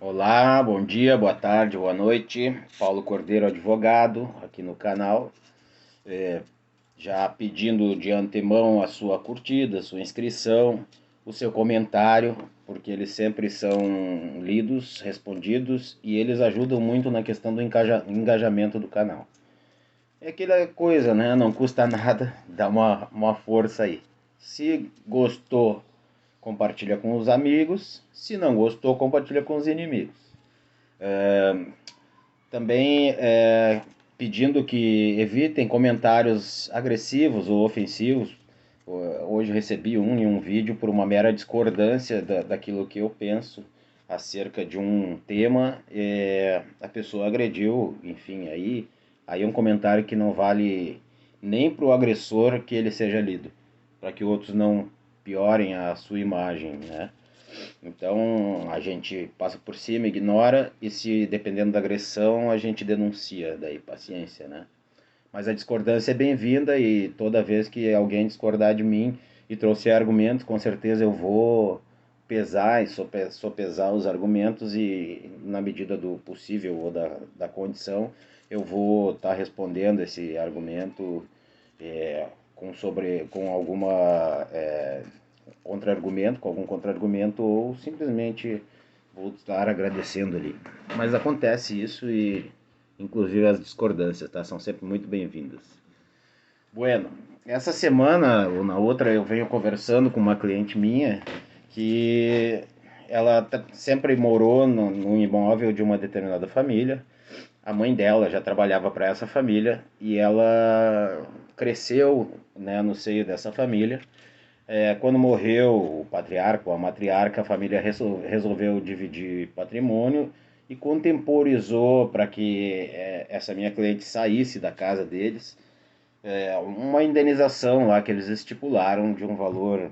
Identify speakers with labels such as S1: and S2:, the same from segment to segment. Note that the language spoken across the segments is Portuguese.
S1: Olá, bom dia, boa tarde, boa noite. Paulo Cordeiro, advogado, aqui no canal. Já pedindo de antemão a sua curtida, a sua inscrição, o seu comentário, porque eles sempre são lidos, respondidos e eles ajudam muito na questão do engajamento do canal. É aquela coisa, né? Não custa nada, dá uma força aí. Se gostou, compartilha com os amigos. Se não gostou, compartilha com os inimigos. Também pedindo que evitem comentários agressivos ou ofensivos. Hoje eu recebi em um vídeo por uma mera discordância daquilo que eu penso acerca de um tema. A pessoa agrediu, enfim, aí é um comentário que não vale nem para o agressor que ele seja lido, para que outros não piorem a sua imagem, né? Então a gente passa por cima, ignora e se dependendo da agressão a gente denuncia, daí paciência, né? Mas a discordância é bem-vinda e toda vez que alguém discordar de mim e trouxer argumentos, com certeza eu vou pesar e sopesar os argumentos e na medida do possível ou da condição eu vou estar respondendo esse argumento com alguma contra-argumento, com algum contra-argumento ou simplesmente vou estar agradecendo ali. Mas acontece isso e inclusive as discordâncias, tá? São sempre muito bem-vindas. Bueno, essa semana ou na outra eu venho conversando com uma cliente minha que ela sempre morou no imóvel de uma determinada família. A mãe dela já trabalhava para essa família e ela cresceu, né, no seio dessa família. Quando morreu o patriarca ou a matriarca, a família resolveu dividir patrimônio e contemporizou para que essa minha cliente saísse da casa deles uma indenização lá que eles estipularam de um valor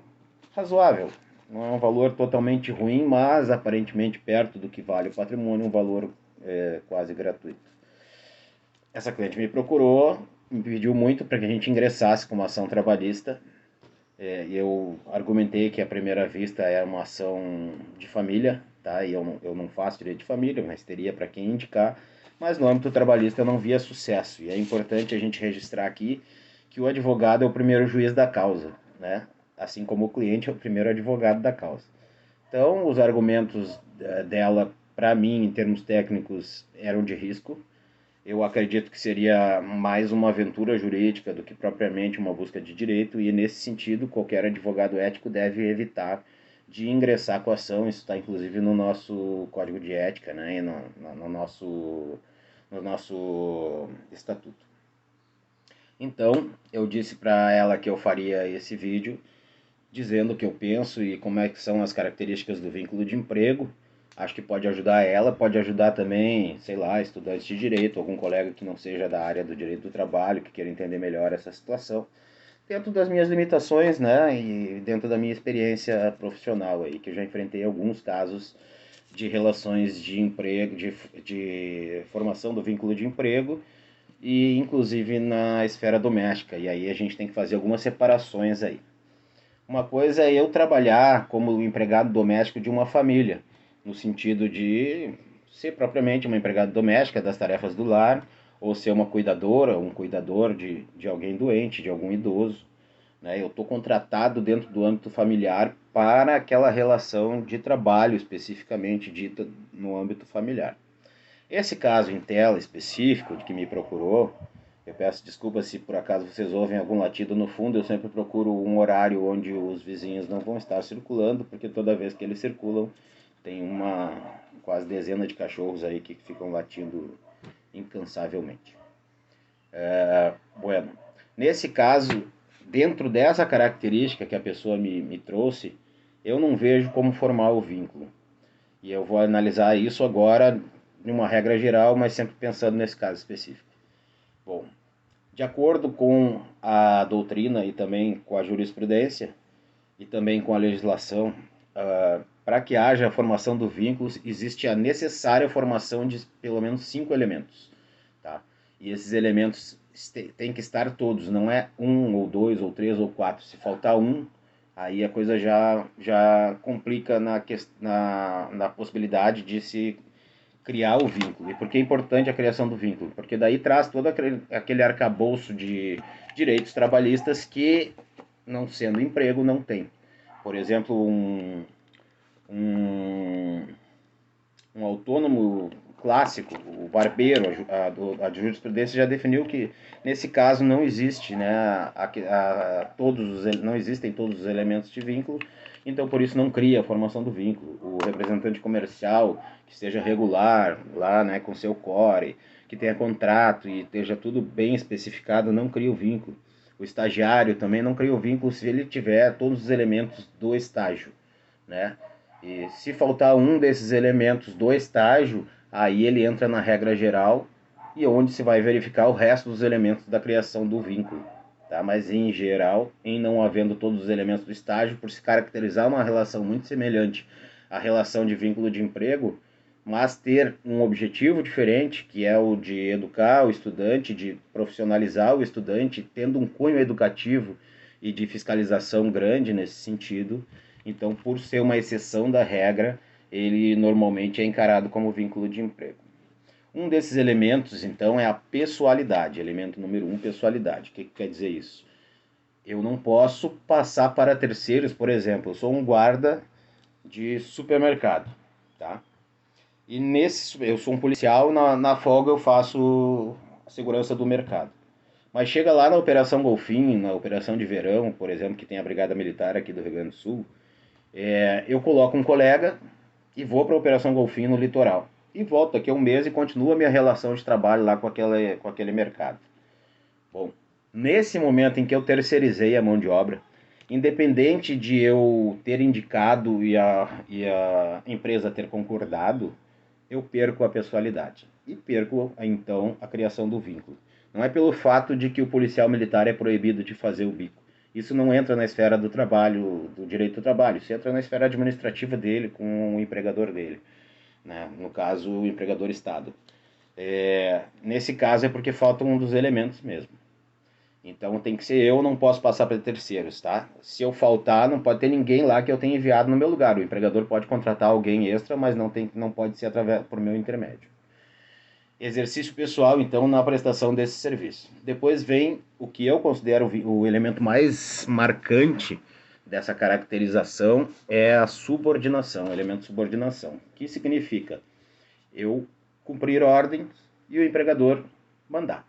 S1: razoável. Não é um valor totalmente ruim, mas aparentemente perto do que vale o patrimônio, um valor quase gratuito. Essa cliente me procurou, me pediu muito para que a gente ingressasse com uma ação trabalhista. Eu argumentei que à primeira vista é uma ação de família, tá? E eu não faço direito de família, mas teria para quem indicar. Mas no âmbito trabalhista eu não via sucesso. E é importante a gente registrar aqui que o advogado é o primeiro juiz da causa, né? Assim como o cliente é o primeiro advogado da causa. Então, os argumentos dela, para mim, em termos técnicos, eram de risco. Eu acredito que seria mais uma aventura jurídica do que propriamente uma busca de direito, e nesse sentido, qualquer advogado ético deve evitar de ingressar com a ação. Isso está inclusive no nosso código de ética, né, e no nosso estatuto. Então, eu disse para ela que eu faria esse vídeo dizendo o que eu penso e como é que são as características do vínculo de emprego. Acho que pode ajudar ela, pode ajudar também, sei lá, estudantes de direito, algum colega que não seja da área do direito do trabalho, que queira entender melhor essa situação, dentro das minhas limitações, né, e dentro da minha experiência profissional aí, que eu já enfrentei alguns casos de relações de emprego, de formação do vínculo de emprego e inclusive na esfera doméstica. E aí a gente tem que fazer algumas separações aí. Uma coisa é eu trabalhar como empregado doméstico de uma família, no sentido de ser propriamente uma empregada doméstica das tarefas do lar, ou ser uma cuidadora, um cuidador de alguém doente, de algum idoso. Né? Eu estou contratado dentro do âmbito familiar para aquela relação de trabalho especificamente dita no âmbito familiar. Esse caso em tela específico de que me procurou, eu peço desculpas se por acaso vocês ouvem algum latido no fundo. Eu sempre procuro um horário onde os vizinhos não vão estar circulando, porque toda vez que eles circulam tem uma quase dezena de cachorros aí que ficam latindo incansavelmente. Bueno, nesse caso, dentro dessa característica que a pessoa me trouxe, eu não vejo como formar o vínculo. E eu vou analisar isso agora de uma regra geral, mas sempre pensando nesse caso específico. Bom, de acordo com a doutrina e também com a jurisprudência e também com a legislação, para que haja a formação do vínculo, existe a necessária formação de pelo menos 5 elementos. Tá? E esses elementos têm que estar todos, não é um ou dois ou três ou quatro. Se faltar um, Aí a coisa já complica na possibilidade de se criar o vínculo. E por que é importante a criação do vínculo? Porque daí traz todo aquele arcabouço de direitos trabalhistas que, não sendo emprego, não tem. Por exemplo, um, um autônomo clássico, o barbeiro, a jurisprudência já definiu que nesse caso não existe, né, não existem todos os elementos de vínculo, então por isso não cria a formação do vínculo. O representante comercial que esteja regular lá, né, com seu core, que tenha contrato e esteja tudo bem especificado, não cria o vínculo. O estagiário também não cria o vínculo se ele tiver todos os elementos do estágio, né? E se faltar um desses elementos do estágio, aí ele entra na regra geral e onde se vai verificar o resto dos elementos da criação do vínculo. Tá? Mas em geral, em não havendo todos os elementos do estágio, por se caracterizar uma relação muito semelhante à relação de vínculo de emprego, mas ter um objetivo diferente, que é o de educar o estudante, de profissionalizar o estudante, tendo um cunho educativo e de fiscalização grande nesse sentido. Então, por ser uma exceção da regra, ele normalmente é encarado como vínculo de emprego. Um desses elementos, então, é a pessoalidade. Elemento número 1, pessoalidade. O que quer dizer isso? Eu não posso passar para terceiros, por exemplo, eu sou um guarda de supermercado, tá? E eu sou um policial, na folga eu faço a segurança do mercado. Mas chega lá na Operação Golfinho, na Operação de Verão, por exemplo, que tem a Brigada Militar aqui do Rio Grande do Sul, eu coloco um colega e vou para a Operação Golfinho no litoral. E volto daqui a um mês e continuo a minha relação de trabalho lá com aquele mercado. Bom, nesse momento em que eu terceirizei a mão de obra, independente de eu ter indicado e a empresa ter concordado, eu perco a pessoalidade. E perco, então, a criação do vínculo. Não é pelo fato de que o policial militar é proibido de fazer o bico. Isso não entra na esfera do trabalho, do direito do trabalho. Isso entra na esfera administrativa dele, com o empregador dele. Né? No caso, o empregador Estado. Nesse caso é porque falta um dos elementos mesmo. Então tem que ser eu, não posso passar para terceiros, tá? Se eu faltar, não pode ter ninguém lá que eu tenha enviado no meu lugar. O empregador pode contratar alguém extra, mas não pode ser através por meu intermédio. Exercício pessoal, então, na prestação desse serviço. Depois vem o que eu considero o elemento mais marcante dessa caracterização, é a subordinação, o elemento subordinação, que significa eu cumprir ordens e o empregador mandar.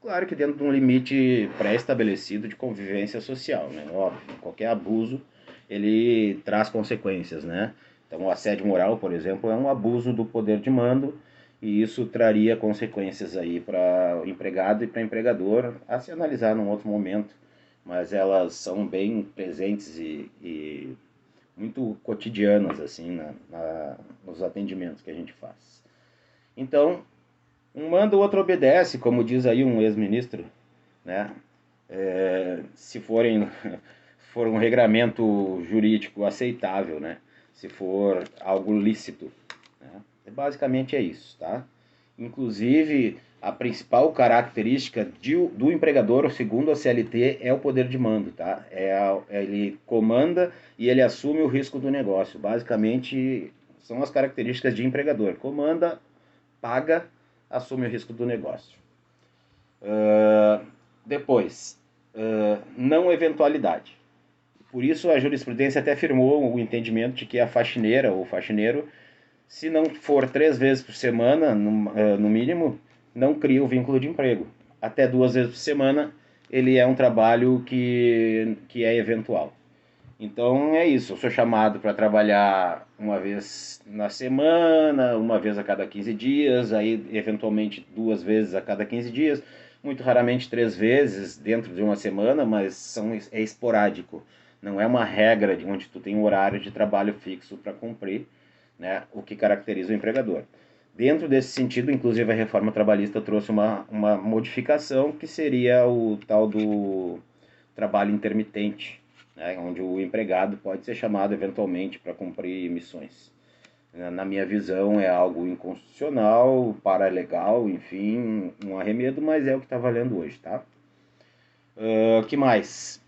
S1: Claro que dentro de um limite pré-estabelecido de convivência social, né? Óbvio, qualquer abuso, ele traz consequências, né? Então, o assédio moral, por exemplo, é um abuso do poder de mando e isso traria consequências aí para o empregado e para o empregador a se analisar num outro momento, mas elas são bem presentes e muito cotidianas, assim, nos atendimentos que a gente faz. Então, um manda, o outro obedece, como diz aí um ex-ministro, né? Se for um regramento jurídico aceitável, né? Se for algo lícito, né? Basicamente é isso, tá? Inclusive, a principal característica do empregador, segundo a CLT, é o poder de mando, tá? Ele comanda e ele assume o risco do negócio. Basicamente, são as características de empregador. Comanda, paga, assume o risco do negócio. Depois, não eventualidade. Por isso a jurisprudência até afirmou o entendimento de que a faxineira ou faxineiro, se não for 3 vezes por semana, no mínimo, não cria o vínculo de emprego. Até 2 vezes por semana, ele é um trabalho que é eventual. Então é isso, eu sou chamado para trabalhar uma vez na semana, uma vez a cada 15 dias, aí eventualmente 2 vezes a cada 15 dias, muito raramente 3 vezes dentro de uma semana, mas é esporádico. Não é uma regra de onde tu tem um horário de trabalho fixo para cumprir, né, o que caracteriza o empregador. Dentro desse sentido, inclusive a reforma trabalhista trouxe uma modificação que seria o tal do trabalho intermitente, né, onde o empregado pode ser chamado eventualmente para cumprir missões. Na minha visão, é algo inconstitucional, paralegal, enfim, um arremedo, mas é o que está valendo hoje, tá? Que mais?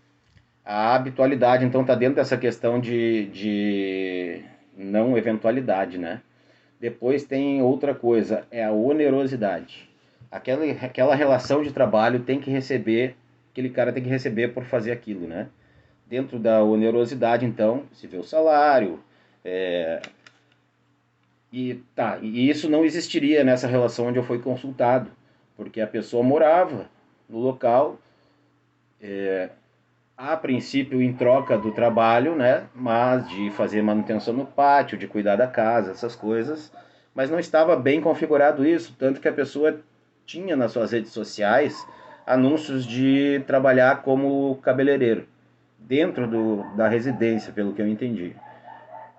S1: A habitualidade, então, está dentro dessa questão de não eventualidade, né? Depois tem outra coisa, é a onerosidade. Aquela relação de trabalho tem que receber, aquele cara tem que receber por fazer aquilo, né? Dentro da onerosidade, então, se vê o salário, e isso não existiria nessa relação onde eu fui consultado, porque a pessoa morava no local, a princípio em troca do trabalho, né? Mas de fazer manutenção no pátio, de cuidar da casa, essas coisas, mas não estava bem configurado isso, tanto que a pessoa tinha nas suas redes sociais anúncios de trabalhar como cabeleireiro dentro da residência, pelo que eu entendi.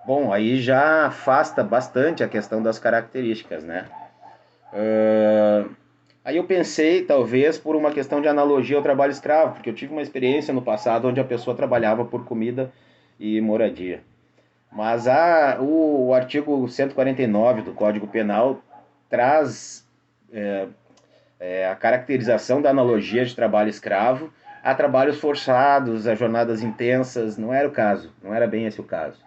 S1: Bom, aí já afasta bastante a questão das características, né? Aí eu pensei, talvez, por uma questão de analogia ao trabalho escravo, porque eu tive uma experiência no passado onde a pessoa trabalhava por comida e moradia. Mas o artigo 149 do Código Penal traz a caracterização da analogia de trabalho escravo a trabalhos forçados, a jornadas intensas. Não era o caso, não era bem esse o caso.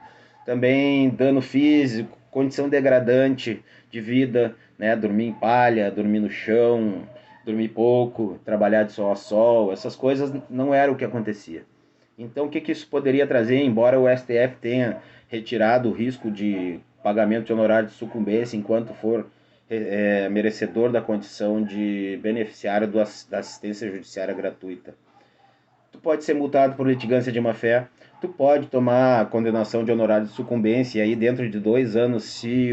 S1: Também dano físico, condição degradante de vida, né? Dormir em palha, dormir no chão, dormir pouco, trabalhar de sol a sol, essas coisas não era o que acontecia. Então, o que, que isso poderia trazer, embora o STF tenha retirado o risco de pagamento de honorário de sucumbência enquanto for merecedor da condição de beneficiário da assistência judiciária gratuita. Tu pode ser multado por litigância de má-fé, tu pode tomar condenação de honorário de sucumbência, e aí dentro de 2 anos, se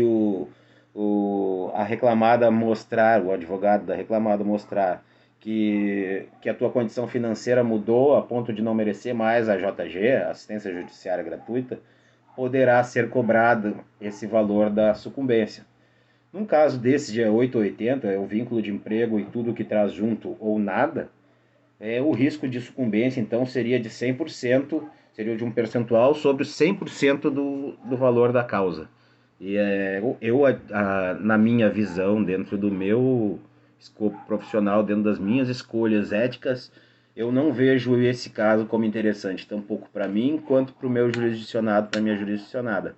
S1: a reclamada mostrar, o advogado da reclamada mostrar que a tua condição financeira mudou a ponto de não merecer mais a JG, assistência judiciária gratuita, poderá ser cobrado esse valor da sucumbência. Num caso desse de 8 ou 80, é o vínculo de emprego e tudo que traz junto ou nada, o risco de sucumbência, então, seria de 100%, seria de um percentual sobre 100% do valor da causa. E na minha visão, dentro do meu escopo profissional, dentro das minhas escolhas éticas, eu não vejo esse caso como interessante, tanto para mim quanto para o meu jurisdicionado, para a minha jurisdicionada,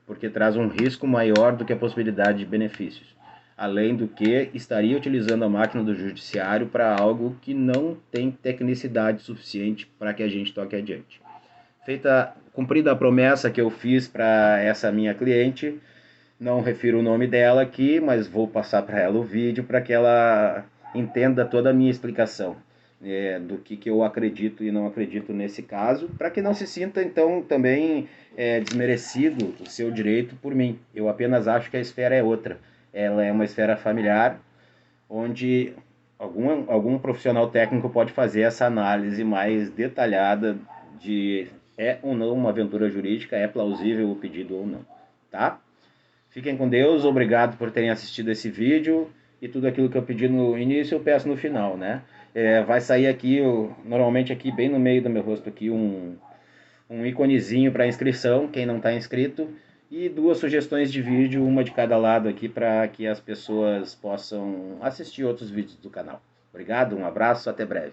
S1: porque traz um risco maior do que a possibilidade de benefícios. Além do que, estaria utilizando a máquina do judiciário para algo que não tem tecnicidade suficiente para que a gente toque adiante. Cumprida a promessa que eu fiz para essa minha cliente, não refiro o nome dela aqui, mas vou passar para ela o vídeo para que ela entenda toda a minha explicação do que eu acredito e não acredito nesse caso, para que não se sinta então também desmerecido o seu direito por mim. Eu apenas acho que a esfera é outra. Ela é uma esfera familiar, onde algum profissional técnico pode fazer essa análise mais detalhada de ou não uma aventura jurídica, é plausível o pedido ou não, tá? Fiquem com Deus, obrigado por terem assistido esse vídeo, e tudo aquilo que eu pedi no início eu peço no final, né? Vai sair aqui, normalmente aqui bem no meio do meu rosto aqui, um iconezinho para inscrição, quem não está inscrito, e 2 sugestões de vídeo, uma de cada lado aqui, para que as pessoas possam assistir outros vídeos do canal. Obrigado, um abraço, até breve.